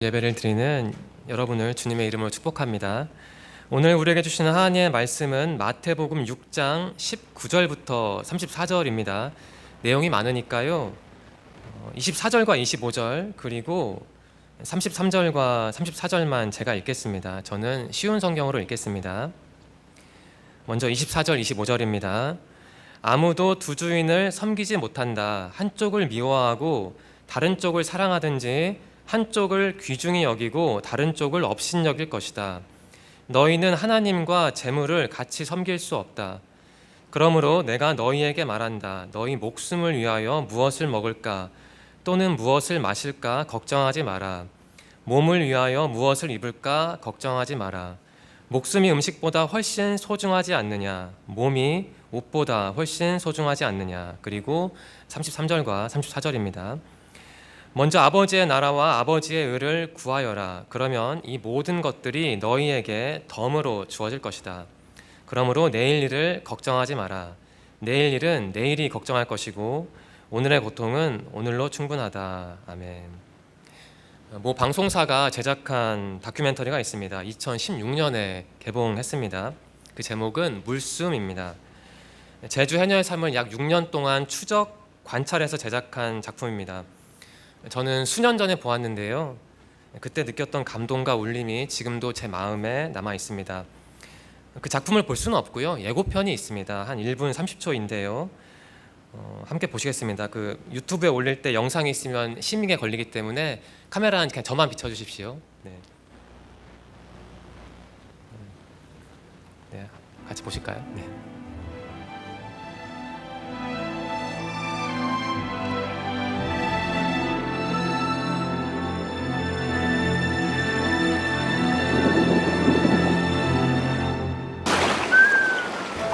예배를 드리는 여러분을 주님의 이름으로 축복합니다. 오늘 우리에게 주시는 하나님의 말씀은 마태복음 6장 19절부터 34절입니다. 내용이 많으니까요. 24절과 25절 그리고 33절과 34절만 제가 읽겠습니다. 저는 쉬운 성경으로 읽겠습니다. 먼저 24절, 25절입니다. 아무도 두 주인을 섬기지 못한다. 한쪽을 미워하고 다른 쪽을 사랑하든지 한쪽을 귀중히 여기고 다른 쪽을 업신여길 것이다. 너희는 하나님과 재물을 같이 섬길 수 없다. 그러므로 내가 너희에게 말한다. 너희 목숨을 위하여 무엇을 먹을까 또는 무엇을 마실까 걱정하지 마라. 몸을 위하여 무엇을 입을까 걱정하지 마라. 목숨이 음식보다 훨씬 소중하지 않느냐. 몸이 옷보다 훨씬 소중하지 않느냐. 그리고 33절과 34절입니다. 먼저 아버지의 나라와 아버지의 의를 구하여라. 그러면 이 모든 것들이 너희에게 덤으로 주어질 것이다. 그러므로 내일 일을 걱정하지 마라. 내일 일은 내일이 걱정할 것이고 오늘의 고통은 오늘로 충분하다. 아멘. 모 방송사가 제작한 다큐멘터리가 있습니다. 2016년에 개봉했습니다. 그 제목은 물숨입니다. 제주 해녀의 삶을 약 6년 동안 추적 관찰해서 제작한 작품입니다. 저는 수년 전에 보았는데요. 그때 느꼈던 감동과 울림이 지금도 제 마음에 남아 있습니다. 그 작품을 볼 수는 없고요. 예고편이 있습니다. 한 1분 30초인데요. 함께 보시겠습니다. 그 유튜브에 올릴 때 영상이 있으면 심의에 걸리기 때문에 카메라는 그냥 저만 비춰주십시오. 네, 같이 보실까요? 네.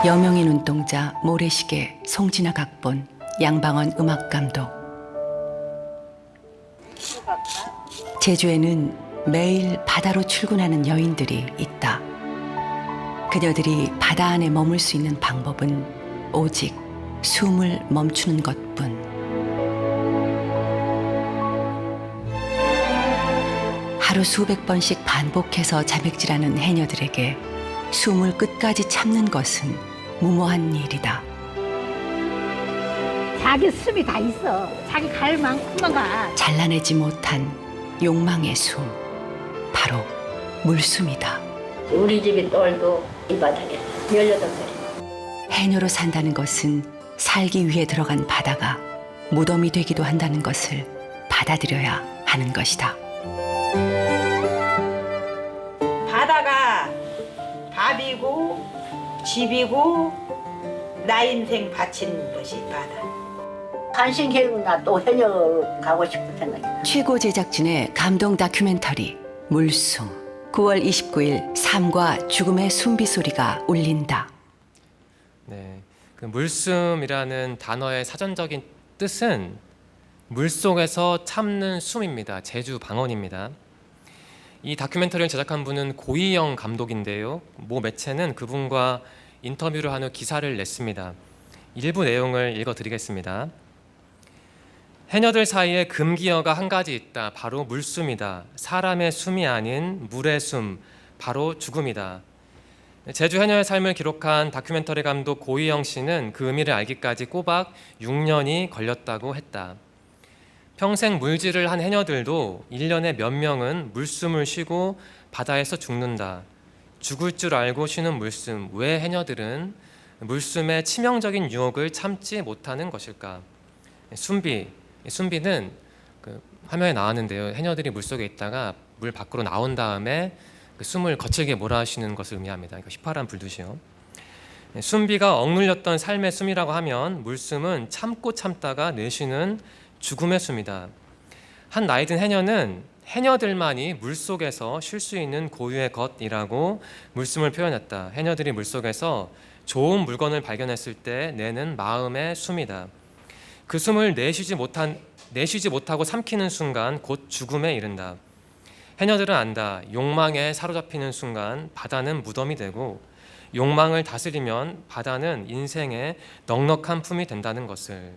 여명의 눈동자, 모래시계, 송진아 각본, 양방원 음악감독. 제주에는 매일 바다로 출근하는 여인들이 있다. 그녀들이 바다 안에 머물 수 있는 방법은 오직 숨을 멈추는 것뿐. 하루 수백 번씩 반복해서 자백질하는 해녀들에게 숨을 끝까지 참는 것은 무모한 일이다. 자기 숨이 다 있어. 자기 갈 만큼만 가. 잘라내지 못한 욕망의 숨, 바로 물숨이다. 우리 집이 똘도 이 바닥에 18살이. 해녀로 산다는 것은 살기 위해 들어간 바다가 무덤이 되기도 한다는 것을 받아들여야 하는 것이다. 바다가 밥이고 집이고 나 인생 바친 것이 바다. 한신 계획은 나 또 해녀 가고 싶은 생각이다. 최고 제작진의 감동 다큐멘터리 물숨. 9월 29일 삶과 죽음의 숨비소리가 울린다. 네, 그 물숨이라는 단어의 사전적인 뜻은 물속에서 참는 숨입니다. 제주 방언입니다. 이 다큐멘터리를 제작한 분은 고희영 감독인데요. 모 매체는 그분과 인터뷰를 한 후 기사를 냈습니다. 일부 내용을 읽어드리겠습니다. 해녀들 사이에 금기어가 한 가지 있다. 바로 물숨이다. 사람의 숨이 아닌 물의 숨, 바로 죽음이다. 제주 해녀의 삶을 기록한 다큐멘터리 감독 고희영 씨는 그 의미를 알기까지 꼬박 6년이 걸렸다고 했다. 평생 물질을 한 해녀들도 1년에 몇 명은 물숨을 쉬고 바다에서 죽는다. 죽을 줄 알고 쉬는 물숨. 왜 해녀들은 물숨의 치명적인 유혹을 참지 못하는 것일까? 숨비는 그 화면에 나왔는데요. 해녀들이 물속에 있다가 물 밖으로 나온 다음에 그 숨을 거칠게 몰아쉬는 것을 의미합니다. 이거 휘파람 불듯이요. 숨비가 억눌렸던 삶의 숨이라고 하면 물숨은 참고 참다가 내쉬는 죽음의 숨이다. 한 나이든 해녀는 해녀들만이 물속에서 쉴 수 있는 고유의 것이라고 물숨을 표현했다. 해녀들이 물속에서 좋은 물건을 발견했을 때 내는 마음의 숨이다. 그 숨을 내쉬지 못하고 삼키는 순간 곧 죽음에 이른다. 해녀들은 안다. 욕망에 사로잡히는 순간 바다는 무덤이 되고 욕망을 다스리면 바다는 인생의 넉넉한 품이 된다는 것을.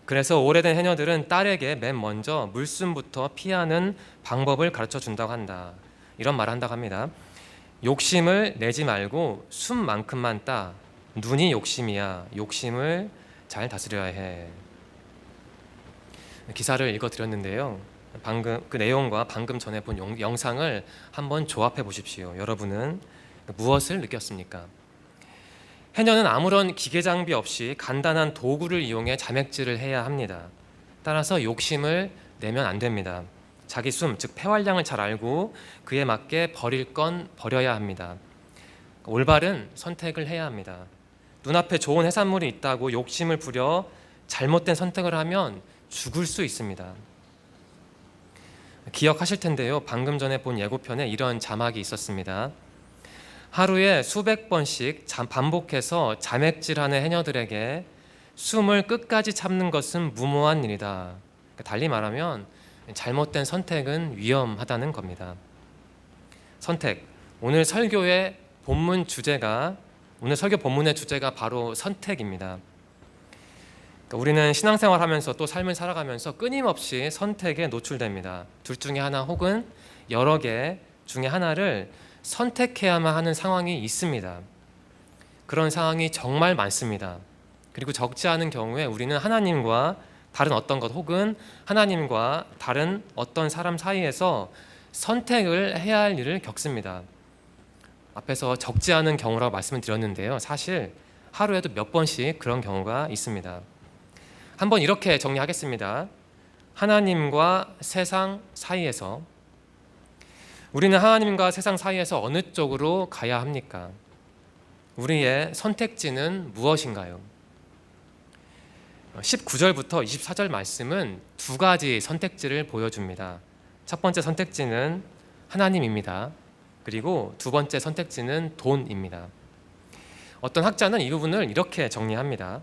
그래서 오래된 해녀들은 딸에게 맨 먼저 물숨부터 피하는 방법을 가르쳐 준다고 한다. 이런 말을 한다고 합니다. 욕심을 내지 말고 숨만큼만 따. 눈이 욕심이야. 욕심을 잘 다스려야 해. 기사를 읽어드렸는데요. 방금 그 내용과 방금 전에 본 영상을 한번 조합해 보십시오. 여러분은 무엇을 느꼈습니까? 해녀는 아무런 기계 장비 없이 간단한 도구를 이용해 자맥질을 해야 합니다. 따라서 욕심을 내면 안 됩니다. 자기 숨, 즉 폐활량을 잘 알고 그에 맞게 버릴 건 버려야 합니다. 올바른 선택을 해야 합니다. 눈앞에 좋은 해산물이 있다고 욕심을 부려 잘못된 선택을 하면 죽을 수 있습니다. 기억하실 텐데요. 방금 전에 본 예고편에 이런 자막이 있었습니다. 하루에 수백 번씩 반복해서 자맥질하는 해녀들에게 숨을 끝까지 참는 것은 무모한 일이다. 달리 말하면 잘못된 선택은 위험하다는 겁니다. 선택. 오늘 설교 본문의 주제가 바로 선택입니다. 우리는 신앙생활하면서 또 삶을 살아가면서 끊임없이 선택에 노출됩니다. 둘 중에 하나 혹은 여러 개 중에 하나를 선택해야만 하는 상황이 있습니다. 그런 상황이 정말 많습니다. 그리고 적지 않은 경우에 우리는 하나님과 다른 어떤 것 혹은 하나님과 다른 어떤 사람 사이에서 선택을 해야 할 일을 겪습니다. 앞에서 적지 않은 경우라고 말씀을 드렸는데요. 사실 하루에도 몇 번씩 그런 경우가 있습니다. 한번 이렇게 정리하겠습니다. 하나님과 세상 사이에서 우리는 하나님과 세상 사이에서 어느 쪽으로 가야 합니까? 우리의 선택지는 무엇인가요? 19절부터 24절 말씀은 두 가지 선택지를 보여줍니다. 첫 번째 선택지는 하나님입니다. 그리고 두 번째 선택지는 돈입니다. 어떤 학자는 이 부분을 이렇게 정리합니다.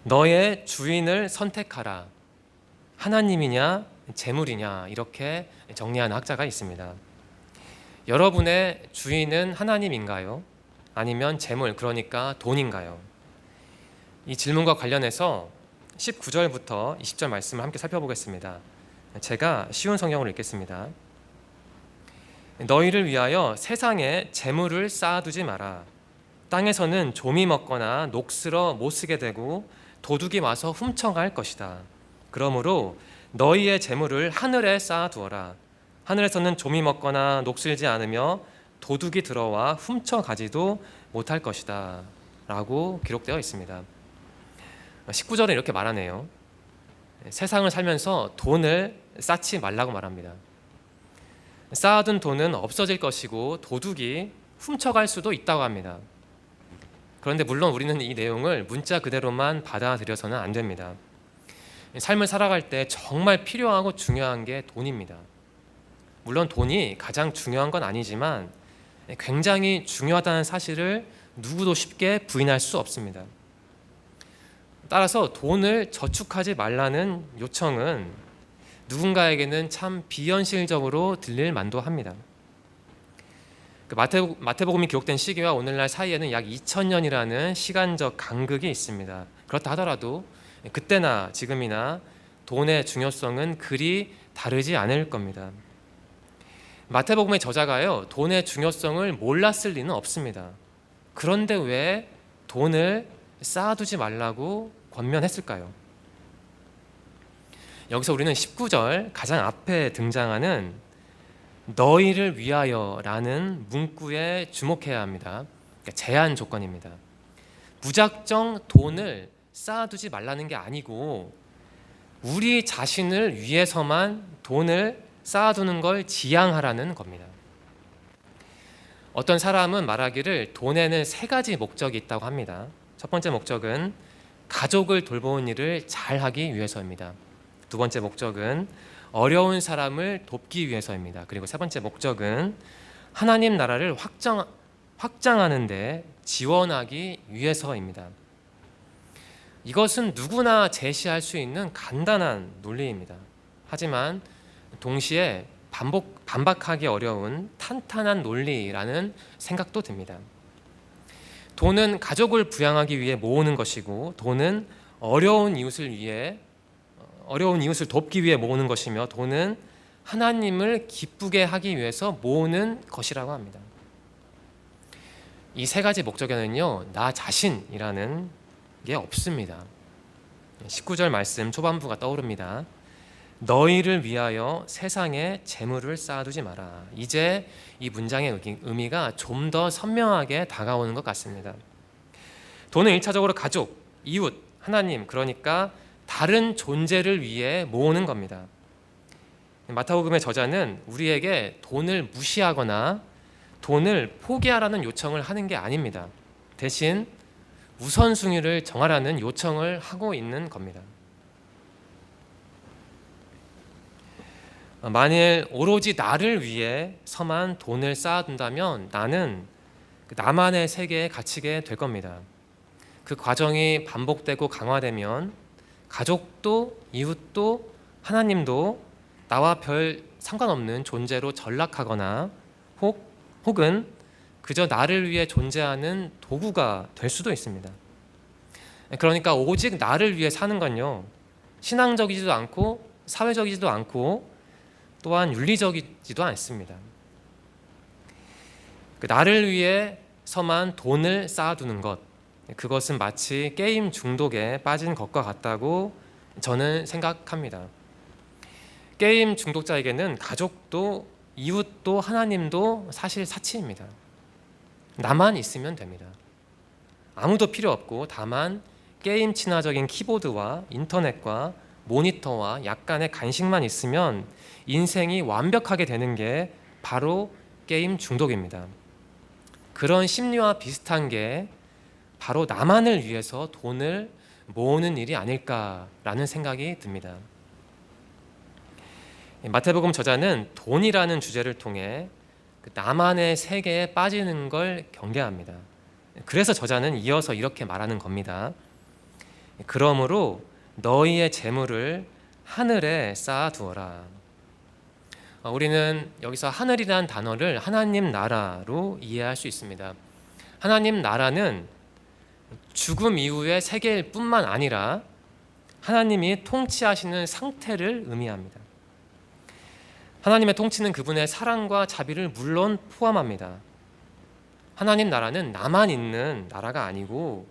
너의 주인을 선택하라. 하나님이냐 재물이냐 이렇게 정리하는 학자가 있습니다. 여러분의 주인은 하나님인가요? 아니면 재물, 그러니까 돈인가요? 이 질문과 관련해서 19절부터 20절 말씀을 함께 살펴보겠습니다. 제가 쉬운 성경으로 읽겠습니다. 너희를 위하여 세상에 재물을 쌓아두지 마라. 땅에서는 좀이 먹거나 녹슬어 못 쓰게 되고 도둑이 와서 훔쳐갈 것이다. 그러므로 너희의 재물을 하늘에 쌓아두어라. 하늘에서는 좀이 먹거나 녹슬지 않으며 도둑이 들어와 훔쳐가지도 못할 것이다. 라고 기록되어 있습니다. 19절은 이렇게 말하네요. 세상을 살면서 돈을 쌓지 말라고 말합니다. 쌓아둔 돈은 없어질 것이고 도둑이 훔쳐갈 수도 있다고 합니다. 그런데 물론 우리는 이 내용을 문자 그대로만 받아들여서는 안 됩니다. 삶을 살아갈 때 정말 필요하고 중요한 게 돈입니다. 물론 돈이 가장 중요한 건 아니지만 굉장히 중요하다는 사실을 누구도 쉽게 부인할 수 없습니다. 따라서 돈을 저축하지 말라는 요청은 누군가에게는 참 비현실적으로 들릴 만도 합니다. 마태복음이 기록된 시기와 오늘날 사이에는 약 2000년이라는 시간적 간극이 있습니다. 그렇다 하더라도 그때나 지금이나 돈의 중요성은 그리 다르지 않을 겁니다. 마태복음의 저자가요, 돈의 중요성을 몰랐을 리는 없습니다. 그런데 왜 돈을 쌓아두지 말라고 권면했을까요? 여기서 우리는 19절 가장 앞에 등장하는 너희를 위하여라는 문구에 주목해야 합니다. 그러니까 제한 조건입니다. 무작정 돈을 쌓아두지 말라는 게 아니고 우리 자신을 위해서만 돈을 쌓아두는 걸 지향하라는 겁니다. 어떤 사람은 말하기를 돈에는 세 가지 목적이 있다고 합니다. 첫 번째 목적은 가족을 돌보는 일을 잘하기 위해서입니다. 두 번째 목적은 어려운 사람을 돕기 위해서입니다. 그리고 세 번째 목적은 하나님 나라를 확장하는 데 지원하기 위해서입니다. 이것은 누구나 제시할 수 있는 간단한 논리입니다. 하지만 동시에 반박하기 어려운 탄탄한 논리라는 생각도 듭니다. 돈은 가족을 부양하기 위해 모으는 것이고 돈은 어려운 이웃을 돕기 위해 모으는 것이며 돈은 하나님을 기쁘게 하기 위해서 모으는 것이라고 합니다. 이 세 가지 목적에는요, 나 자신이라는 게 없습니다. 19절 말씀 초반부가 떠오릅니다. 너희를 위하여 세상에 재물을 쌓아두지 마라. 이제 이 문장의 의미가 좀 더 선명하게 다가오는 것 같습니다. 돈은 1차적으로 가족, 이웃, 하나님, 그러니까 다른 존재를 위해 모으는 겁니다. 마태복음의 저자는 우리에게 돈을 무시하거나 돈을 포기하라는 요청을 하는 게 아닙니다. 대신 우선순위를 정하라는 요청을 하고 있는 겁니다. 만일 오로지 나를 위해서만 돈을 쌓아둔다면 나는 나만의 세계에 갇히게 될 겁니다. 그 과정이 반복되고 강화되면 가족도 이웃도 하나님도 나와 별 상관없는 존재로 전락하거나 혹은 그저 나를 위해 존재하는 도구가 될 수도 있습니다. 그러니까 오직 나를 위해 사는 건요, 신앙적이지도 않고 사회적이지도 않고 또한 윤리적이지도 않습니다. 나를 위해서만 돈을 쌓아두는 것, 그것은 마치 게임 중독에 빠진 것과 같다고 저는 생각합니다. 게임 중독자에게는 가족도 이웃도 하나님도 사실 사치입니다. 나만 있으면 됩니다. 아무도 필요 없고 다만 게임 친화적인 키보드와 인터넷과 모니터와 약간의 간식만 있으면 인생이 완벽하게 되는 게 바로 게임 중독입니다. 그런 심리와 비슷한 게 바로 나만을 위해서 돈을 모으는 일이 아닐까라는 생각이 듭니다. 마태복음 저자는 돈이라는 주제를 통해 나만의 세계에 빠지는 걸 경계합니다. 그래서 저자는 이어서 이렇게 말하는 겁니다. 그러므로 너희의 재물을 하늘에 쌓아두어라. 우리는 여기서 하늘이라는 단어를 하나님 나라로 이해할 수 있습니다. 하나님 나라는 죽음 이후의 세계일 뿐만 아니라 하나님이 통치하시는 상태를 의미합니다. 하나님의 통치는 그분의 사랑과 자비를 물론 포함합니다. 하나님 나라는 나만 있는 나라가 아니고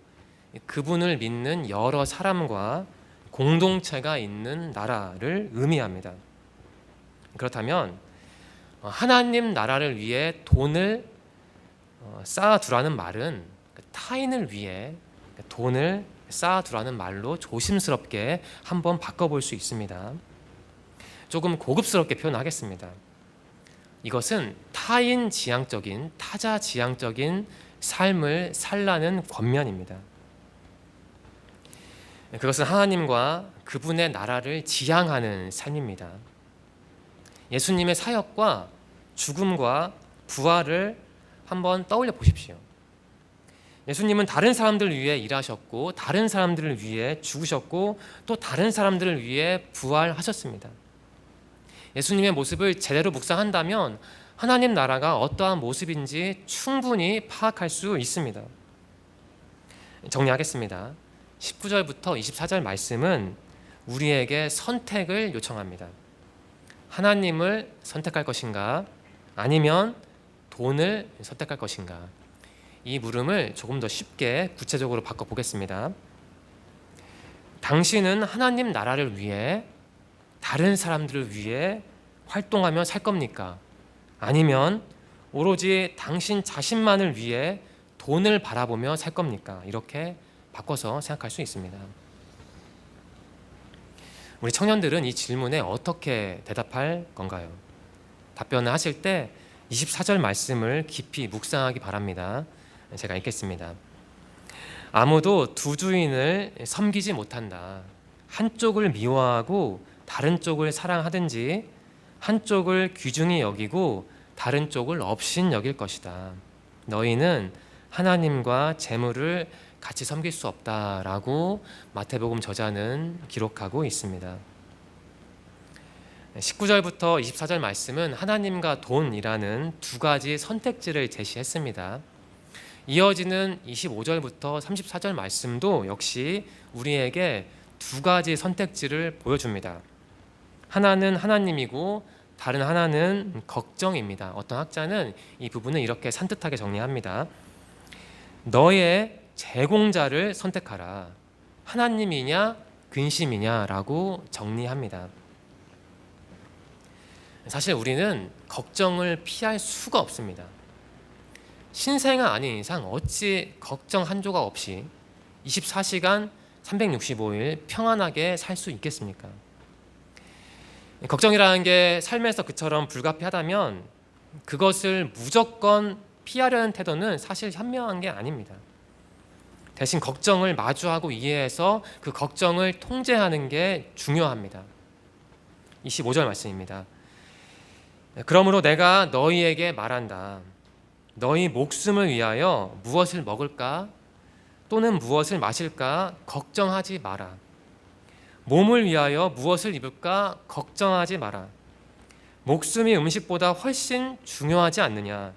그분을 믿는 여러 사람과 공동체가 있는 나라를 의미합니다. 그렇다면 하나님 나라를 위해 돈을 쌓아두라는 말은 타인을 위해 돈을 쌓아두라는 말로 조심스럽게 한번 바꿔볼 수 있습니다. 조금 고급스럽게 표현하겠습니다. 이것은 타인 지향적인, 타자 지향적인 삶을 살라는 권면입니다. 그것은 하나님과 그분의 나라를 지향하는 삶입니다. 예수님의 사역과 죽음과 부활을 한번 떠올려 보십시오. 예수님은 다른 사람들을 위해 일하셨고 다른 사람들을 위해 죽으셨고 또 다른 사람들을 위해 부활하셨습니다. 예수님의 모습을 제대로 묵상한다면 하나님 나라가 어떠한 모습인지 충분히 파악할 수 있습니다. 정리하겠습니다. 19절부터 24절 말씀은 우리에게 선택을 요청합니다. 하나님을 선택할 것인가 아니면 돈을 선택할 것인가? 이 물음을 조금 더 쉽게 구체적으로 바꿔보겠습니다. 당신은 하나님 나라를 위해 다른 사람들을 위해 활동하며 살 겁니까? 아니면 오로지 당신 자신만을 위해 돈을 바라보며 살 겁니까? 이렇게 바꿔서 생각할 수 있습니다. 우리 청년들은 이 질문에 어떻게 대답할 건가요? 답변을 하실 때 24절 말씀을 깊이 묵상하기 바랍니다. 제가 읽겠습니다. 아무도 두 주인을 섬기지 못한다. 한쪽을 미워하고 다른 쪽을 사랑하든지 한쪽을 귀중히 여기고 다른 쪽을 업신 여길 것이다. 너희는 하나님과 재물을 같이 섬길 수 없다라고 마태복음 저자는 기록하고 있습니다. 19절부터 24절 말씀은 하나님과 돈이라는 두 가지 선택지를 제시했습니다. 이어지는 25절부터 34절 말씀도 역시 우리에게 두 가지 선택지를 보여줍니다. 하나는 하나님이고 다른 하나는 걱정입니다. 어떤 학자는 이 부분을 이렇게 산뜻하게 정리합니다. 너의 제공자를 선택하라. 하나님이냐 근심이냐라고 정리합니다. 사실 우리는 걱정을 피할 수가 없습니다. 신생아 아닌 이상 어찌 걱정 한 조각 없이 24시간 365일 평안하게 살 수 있겠습니까? 걱정이라는 게 삶에서 그처럼 불가피하다면 그것을 무조건 피하려는 태도는 사실 현명한 게 아닙니다. 대신 걱정을 마주하고 이해해서 그 걱정을 통제하는 게 중요합니다. 25절 말씀입니다. 그러므로 내가 너희에게 말한다. 너희 목숨을 위하여 무엇을 먹을까 또는 무엇을 마실까 걱정하지 마라. 몸을 위하여 무엇을 입을까 걱정하지 마라. 목숨이 음식보다 훨씬 중요하지 않느냐.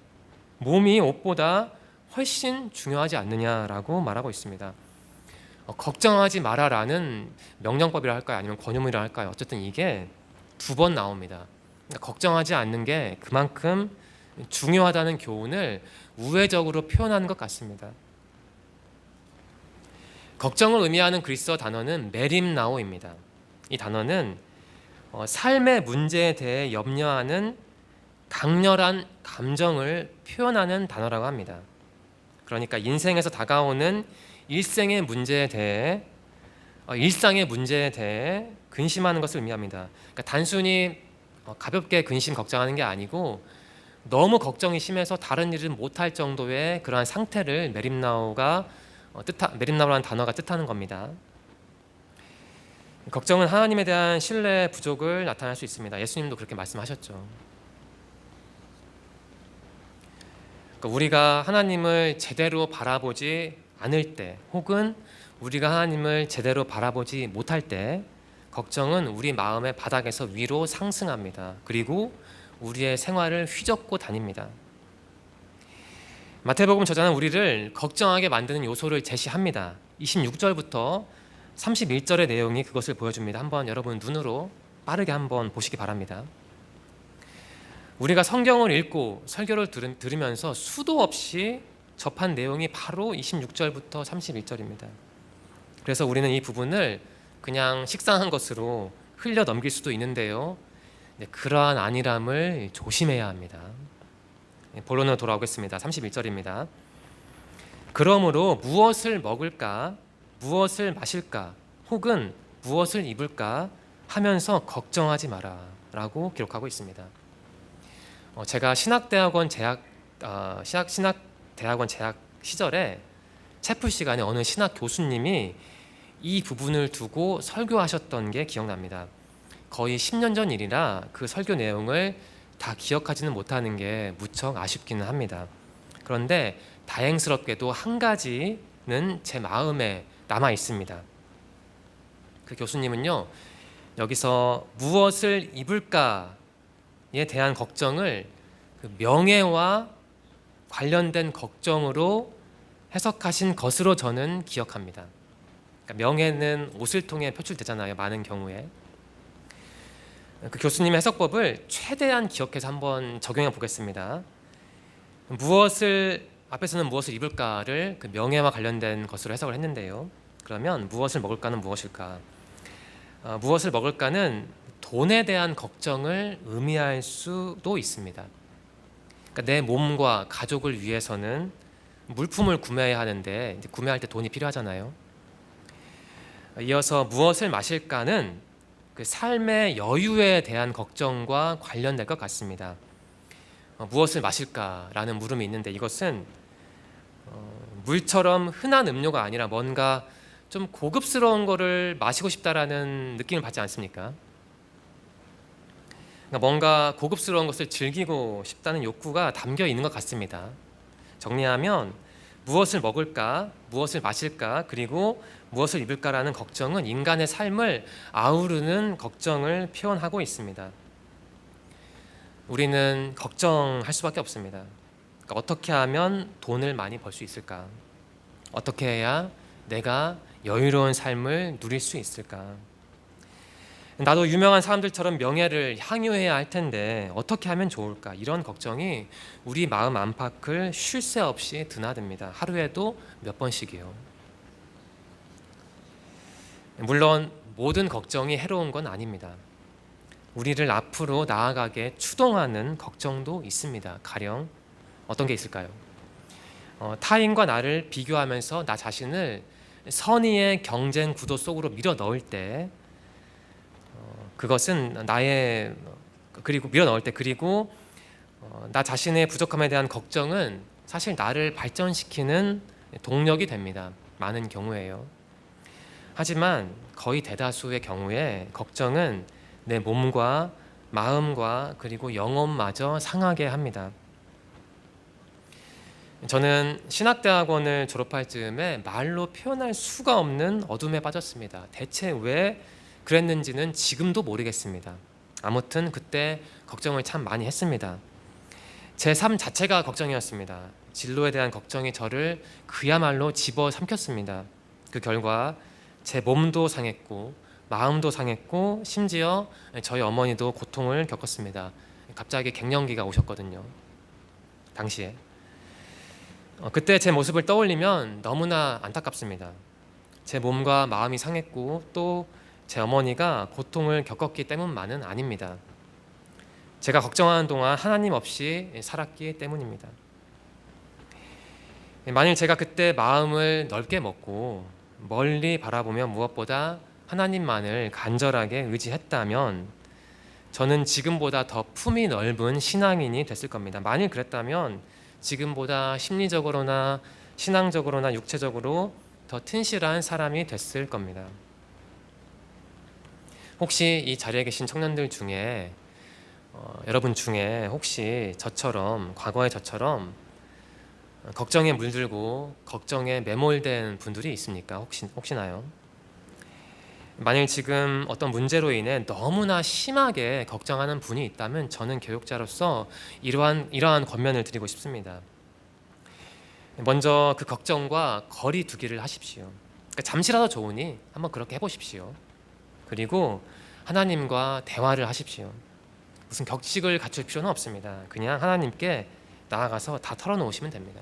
몸이 옷보다 훨씬 중요하지 않느냐라고 말하고 있습니다. 걱정하지 마라라는 명령법이라 할까요? 아니면 권유문이라 할까요? 어쨌든 이게 두 번 나옵니다. 그러니까 걱정하지 않는 게 그만큼 중요하다는 교훈을 우회적으로 표현하는 것 같습니다. 걱정을 의미하는 그리스어 단어는 메림나오입니다. 이 단어는 삶의 문제에 대해 염려하는 강렬한 감정을 표현하는 단어라고 합니다. 그러니까 인생에서 다가오는 일상의 문제에 대해 근심하는 것을 의미합니다. 그러니까 단순히 가볍게 근심 걱정하는 게 아니고 너무 걱정이 심해서 다른 일을 못할 정도의 그러한 상태를 메림나오라는 단어가 뜻하는 겁니다. 걱정은 하나님에 대한 신뢰 부족을 나타낼 수 있습니다. 예수님도 그렇게 말씀하셨죠. 그러니까 우리가 하나님을 제대로 바라보지 않을 때 혹은 우리가 하나님을 제대로 바라보지 못할 때 걱정은 우리 마음의 바닥에서 위로 상승합니다. 그리고 우리의 생활을 휘젓고 다닙니다. 마태복음 저자는 우리를 걱정하게 만드는 요소를 제시합니다. 26절부터 31절의 내용이 그것을 보여줍니다. 한번 여러분 눈으로 빠르게 한번 보시기 바랍니다. 우리가 성경을 읽고 설교를 들으면서 수도 없이 접한 내용이 바로 26절부터 31절입니다. 그래서 우리는 이 부분을 그냥 식상한 것으로 흘려 넘길 수도 있는데요. 그러한 안일함을 조심해야 합니다. 본론으로 돌아오겠습니다. 31절입니다. 그러므로 무엇을 먹을까, 무엇을 마실까, 혹은 무엇을 입을까 하면서 걱정하지 마라 라고 기록하고 있습니다. 제가 신학대학원 재학 시절에 채플 시간에 어느 신학 교수님이 이 부분을 두고 설교하셨던 게 기억납니다. 거의 10년 전 일이라 그 설교 내용을 다 기억하지는 못하는 게 무척 아쉽기는 합니다. 그런데 다행스럽게도 한 가지는 제 마음에 남아 있습니다. 그 교수님은요, 여기서 무엇을 입을까에 대한 걱정을 그 명예와 관련된 걱정으로 해석하신 것으로 저는 기억합니다. 그러니까 명예는 옷을 통해 표출되잖아요, 많은 경우에. 그 교수님의 해석법을 최대한 기억해서 한번 적용해 보겠습니다. 앞에서는 무엇을 입을까를 그 명예와 관련된 것으로 해석을 했는데요. 그러면 무엇을 먹을까는 무엇일까? 무엇을 먹을까는 돈에 대한 걱정을 의미할 수도 있습니다. 그러니까 내 몸과 가족을 위해서는 물품을 구매해야 하는데 구매할 때 돈이 필요하잖아요. 이어서 무엇을 마실까는 그 삶의 여유에 대한 걱정과 관련될 것 같습니다. 무엇을 마실까라는 물음이 있는데 이것은 물처럼 흔한 음료가 아니라 뭔가 좀 고급스러운 거를 마시고 싶다라는 느낌을 받지 않습니까? 그러니까 뭔가 고급스러운 것을 즐기고 싶다는 욕구가 담겨 있는 것 같습니다. 정리하면 무엇을 먹을까, 무엇을 마실까, 그리고 무엇을 입을까라는 걱정은 인간의 삶을 아우르는 걱정을 표현하고 있습니다. 우리는 걱정할 수밖에 없습니다. 그러니까 어떻게 하면 돈을 많이 벌 수 있을까? 어떻게 해야 내가 여유로운 삶을 누릴 수 있을까? 나도 유명한 사람들처럼 명예를 향유해야 할 텐데 어떻게 하면 좋을까? 이런 걱정이 우리 마음 안팎을 쉴 새 없이 드나듭니다. 하루에도 몇 번씩이요. 물론 모든 걱정이 해로운 건 아닙니다. 우리를 앞으로 나아가게 추동하는 걱정도 있습니다. 가령 어떤 게 있을까요? 타인과 나를 비교하면서 나 자신을 선의의 경쟁 구도 속으로 밀어 넣을 때 그것은 그리고 나 자신의 부족함에 대한 걱정은 사실 나를 발전시키는 동력이 됩니다. 많은 경우에요. 하지만 거의 대다수의 경우에 걱정은 내 몸과 마음과 그리고 영혼마저 상하게 합니다. 저는 신학대학원을 졸업할 즈음에 말로 표현할 수가 없는 어둠에 빠졌습니다. 대체 왜 그랬는지는 지금도 모르겠습니다. 아무튼 그때 걱정을 참 많이 했습니다. 제 삶 자체가 걱정이었습니다. 진로에 대한 걱정이 저를 그야말로 집어삼켰습니다. 그 결과 제 몸도 상했고 마음도 상했고 심지어 저희 어머니도 고통을 겪었습니다. 갑자기 갱년기가 오셨거든요. 당시에. 그때 제 모습을 떠올리면 너무나 안타깝습니다. 제 몸과 마음이 상했고 또 제 어머니가 고통을 겪었기 때문만은 아닙니다. 제가 걱정하는 동안 하나님 없이 살았기 때문입니다. 만일 제가 그때 마음을 넓게 먹고 멀리 바라보며 무엇보다 하나님만을 간절하게 의지했다면 저는 지금보다 더 품이 넓은 신앙인이 됐을 겁니다. 만일 그랬다면 지금보다 심리적으로나 신앙적으로나 육체적으로 더 튼실한 사람이 됐을 겁니다. 혹시 이 자리에 계신 청년들 중에 여러분 중에 혹시 과거의 저처럼 걱정에 물들고 걱정에 매몰된 분들이 있습니까? 혹시나요? 만일 지금 어떤 문제로 인해 너무나 심하게 걱정하는 분이 있다면 저는 교육자로서 이러한 권면을 드리고 싶습니다. 먼저 그 걱정과 거리 두기를 하십시오. 그러니까 잠시라도 좋으니 한번 그렇게 해보십시오. 그리고 하나님과 대화를 하십시오. 무슨 격식을 갖출 필요는 없습니다. 그냥 하나님께 나아가서 다 털어놓으시면 됩니다.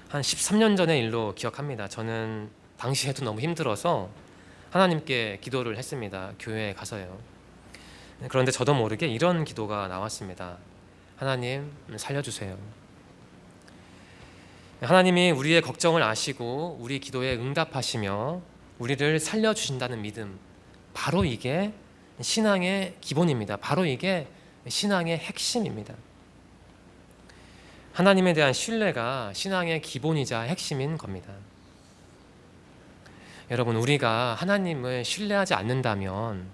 한 13년 전의 일로 기억합니다. 저는 당시에도 너무 힘들어서 하나님께 기도를 했습니다. 교회에 가서요. 그런데 저도 모르게 이런 기도가 나왔습니다. 하나님, 살려주세요. 하나님이 우리의 걱정을 아시고 우리 기도에 응답하시며 우리를 살려주신다는 믿음, 바로 이게 신앙의 기본입니다. 바로 이게 신앙의 핵심입니다. 하나님에 대한 신뢰가 신앙의 기본이자 핵심인 겁니다. 여러분, 우리가 하나님을 신뢰하지 않는다면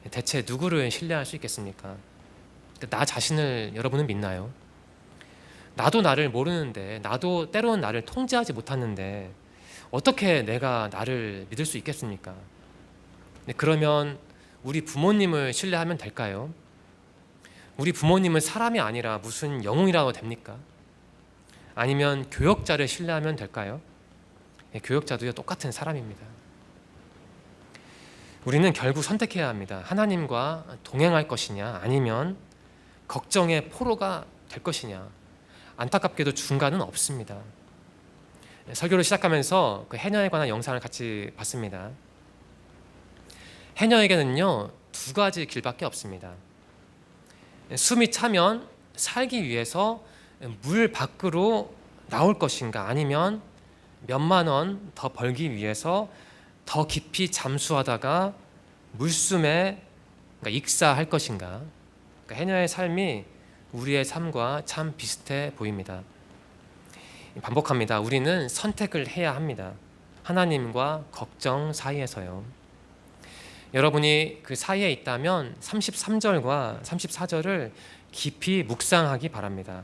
대체 누구를 신뢰할 수 있겠습니까? 나 자신을 여러분은 믿나요? 나도 나를 모르는데, 나도 때로는 나를 통제하지 못하는데 어떻게 내가 나를 믿을 수 있겠습니까? 그러면 우리 부모님을 신뢰하면 될까요? 우리 부모님은 사람이 아니라 무슨 영웅이라고 됩니까? 아니면 교역자를 신뢰하면 될까요? 교역자도요, 똑같은 사람입니다. 우리는 결국 선택해야 합니다. 하나님과 동행할 것이냐, 아니면 걱정의 포로가 될 것이냐. 안타깝게도 중간은 없습니다. 설교를 시작하면서 그 해녀에 관한 영상을 같이 봤습니다. 해녀에게는요, 두 가지 길밖에 없습니다. 숨이 차면 살기 위해서 물 밖으로 나올 것인가, 아니면 몇만 원 더 벌기 위해서 더 깊이 잠수하다가 물숨에 익사할 것인가. 해녀의 삶이 우리의 삶과 참 비슷해 보입니다. 반복합니다. 우리는 선택을 해야 합니다. 하나님과 걱정 사이에서요. 여러분이 그 사이에 있다면 33절과 34절을 깊이 묵상하기 바랍니다.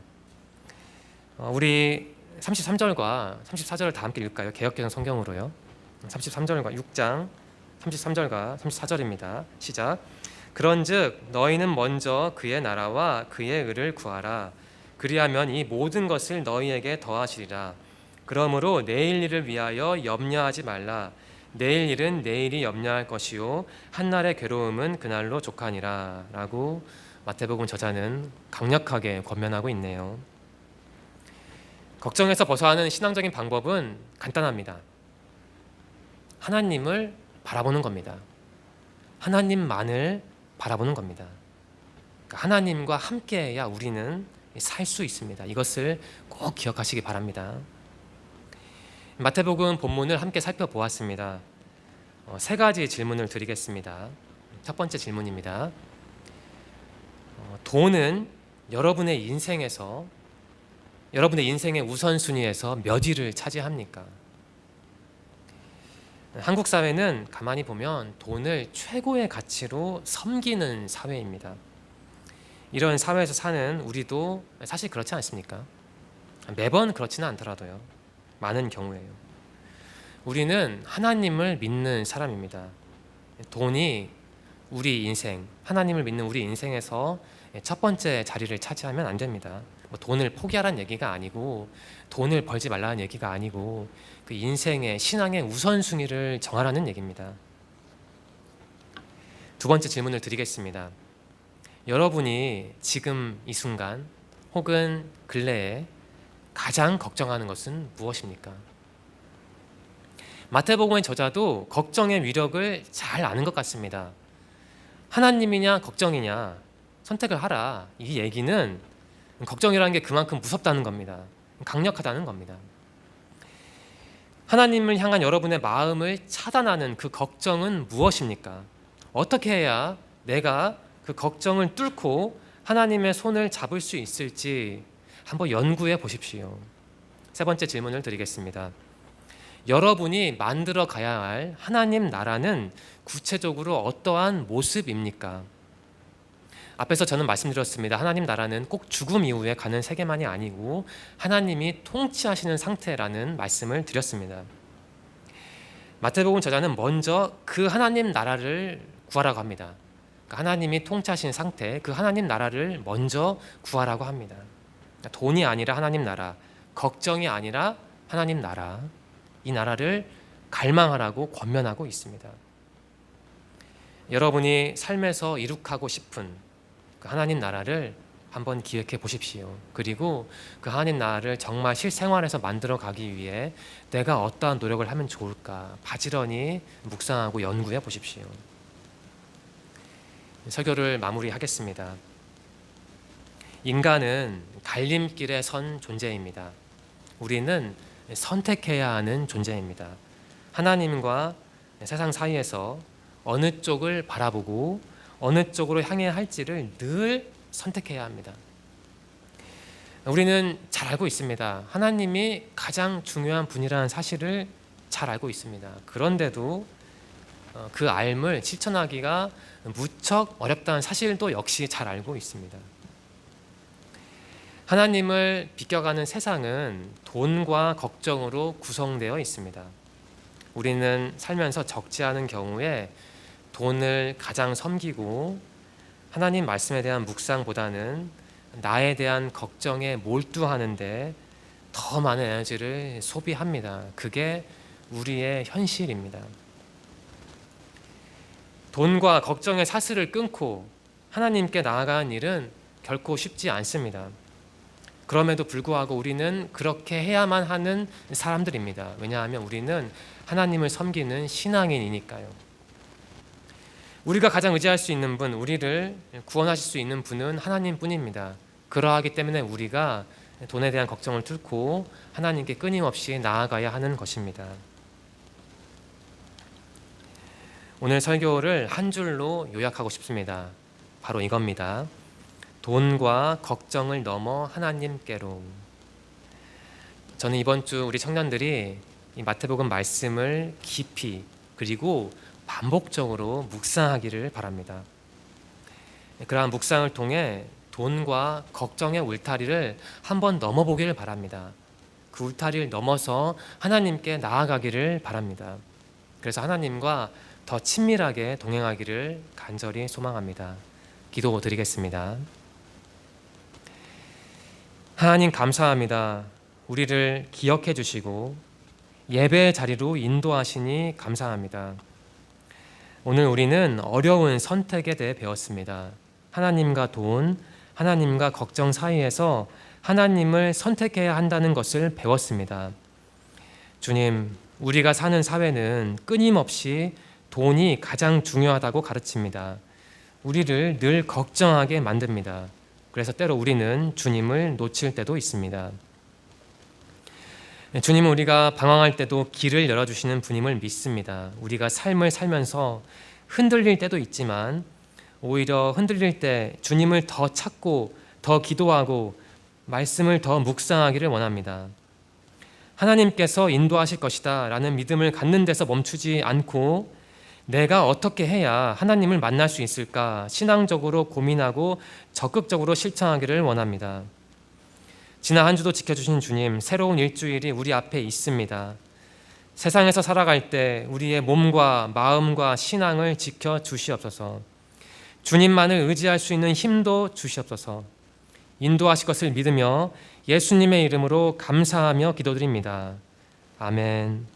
우리 33절과 34절을 다 함께 읽을까요? 개역개정 성경으로요. 33절과 6장 33절과 34절입니다. 시작. 그런즉 너희는 먼저 그의 나라와 그의 의를 구하라. 그리하면 이 모든 것을 너희에게 더하시리라. 그러므로 내일 일을 위하여 염려하지 말라. 내일 일은 내일이 염려할 것이요 한날의 괴로움은 그날로 족하니라. 라고 마태복음 저자는 강력하게 권면하고 있네요. 걱정에서 벗어나는 신앙적인 방법은 간단합니다. 하나님을 바라보는 겁니다. 하나님만을 바라보는 겁니다. 하나님과 함께해야 우리는 살 수 있습니다. 이것을 꼭 기억하시기 바랍니다. 마태복음 본문을 함께 살펴보았습니다. 세 가지 질문을 드리겠습니다. 첫 번째 질문입니다. 돈은 여러분의 인생에서, 여러분의 인생의 우선순위에서 몇 위를 차지합니까? 한국 사회는 가만히 보면 돈을 최고의 가치로 섬기는 사회입니다. 이런 사회에서 사는 우리도 사실 그렇지 않습니까? 매번 그렇지는 않더라도요. 많은 경우에요. 우리는 하나님을 믿는 사람입니다. 돈이 우리 인생, 하나님을 믿는 우리 인생에서 첫 번째 자리를 차지하면 안 됩니다. 돈을 포기하라는 얘기가 아니고, 돈을 벌지 말라는 얘기가 아니고, 그 인생의 신앙의 우선순위를 정하라는 얘기입니다. 두 번째 질문을 드리겠습니다. 여러분이 지금 이 순간 혹은 근래에 가장 걱정하는 것은 무엇입니까? 마태복음의 저자도 걱정의 위력을 잘 아는 것 같습니다. 하나님이냐 걱정이냐 선택을 하라. 이 얘기는 걱정이라는 게 그만큼 무섭다는 겁니다. 강력하다는 겁니다. 하나님을 향한 여러분의 마음을 차단하는 그 걱정은 무엇입니까? 어떻게 해야 내가 그 걱정을 뚫고 하나님의 손을 잡을 수 있을지 한번 연구해 보십시오. 세 번째 질문을 드리겠습니다. 여러분이 만들어 가야 할 하나님 나라는 구체적으로 어떠한 모습입니까? 앞에서 저는 말씀드렸습니다. 하나님 나라는 꼭 죽음 이후에 가는 세계만이 아니고 하나님이 통치하시는 상태라는 말씀을 드렸습니다. 마태복음 저자는 먼저 그 하나님 나라를 구하라고 합니다. 하나님이 통치하시는 상태, 그 하나님 나라를 먼저 구하라고 합니다. 돈이 아니라 하나님 나라, 걱정이 아니라 하나님 나라, 이 나라를 갈망하라고 권면하고 있습니다. 여러분이 삶에서 이룩하고 싶은 그 하나님 나라를 한번 기획해 보십시오. 그리고 그 하나님 나라를 정말 실생활에서 만들어 가기 위해 내가 어떠한 노력을 하면 좋을까 바지런히 묵상하고 연구해 보십시오. 설교를 마무리하겠습니다. 인간은 갈림길에 선 존재입니다. 우리는 선택해야 하는 존재입니다. 하나님과 세상 사이에서 어느 쪽을 바라보고 어느 쪽으로 향해야 할지를 늘 선택해야 합니다. 우리는 잘 알고 있습니다. 하나님이 가장 중요한 분이라는 사실을 잘 알고 있습니다. 그런데도 그 알을 실천하기가 무척 어렵다는 사실도 역시 잘 알고 있습니다. 하나님을 비껴가는 세상은 돈과 걱정으로 구성되어 있습니다. 우리는 살면서 적지 않은 경우에 돈을 가장 섬기고 하나님 말씀에 대한 묵상보다는 나에 대한 걱정에 몰두하는데 더 많은 에너지를 소비합니다. 그게 우리의 현실입니다. 돈과 걱정의 사슬을 끊고 하나님께 나아가는 일은 결코 쉽지 않습니다. 그럼에도 불구하고 우리는 그렇게 해야만 하는 사람들입니다. 왜냐하면 우리는 하나님을 섬기는 신앙인이니까요. 우리가 가장 의지할 수 있는 분, 우리를 구원하실 수 있는 분은 하나님뿐입니다. 그러하기 때문에 우리가 돈에 대한 걱정을 뚫고 하나님께 끊임없이 나아가야 하는 것입니다. 오늘 설교를 한 줄로 요약하고 싶습니다. 바로 이겁니다. 돈과 걱정을 넘어 하나님께로. 저는 이번 주 우리 청년들이 이 마태복음 말씀을 깊이 그리고 반복적으로 묵상하기를 바랍니다. 그러한 묵상을 통해 돈과 걱정의 울타리를 한번 넘어보기를 바랍니다. 그 울타리를 넘어서 하나님께 나아가기를 바랍니다. 그래서 하나님과 더 친밀하게 동행하기를 간절히 소망합니다. 기도드리겠습니다. 하나님 감사합니다. 우리를 기억해 주시고 예배의 자리로 인도하시니 감사합니다. 오늘 우리는 어려운 선택에 대해 배웠습니다. 하나님과 돈, 하나님과 걱정 사이에서 하나님을 선택해야 한다는 것을 배웠습니다. 주님, 우리가 사는 사회는 끊임없이 돈이 가장 중요하다고 가르칩니다. 우리를 늘 걱정하게 만듭니다. 그래서 때로 우리는 주님을 놓칠 때도 있습니다. 주님은 우리가 방황할 때도 길을 열어주시는 분임을 믿습니다. 우리가 삶을 살면서 흔들릴 때도 있지만 오히려 흔들릴 때 주님을 더 찾고 더 기도하고 말씀을 더 묵상하기를 원합니다. 하나님께서 인도하실 것이다 라는 믿음을 갖는 데서 멈추지 않고 내가 어떻게 해야 하나님을 만날 수 있을까 신앙적으로 고민하고 적극적으로 실천하기를 원합니다. 지난 한 주도 지켜주신 주님, 새로운 일주일이 우리 앞에 있습니다. 세상에서 살아갈 때 우리의 몸과 마음과 신앙을 지켜주시옵소서. 주님만을 의지할 수 있는 힘도 주시옵소서. 인도하실 것을 믿으며 예수님의 이름으로 감사하며 기도드립니다. 아멘.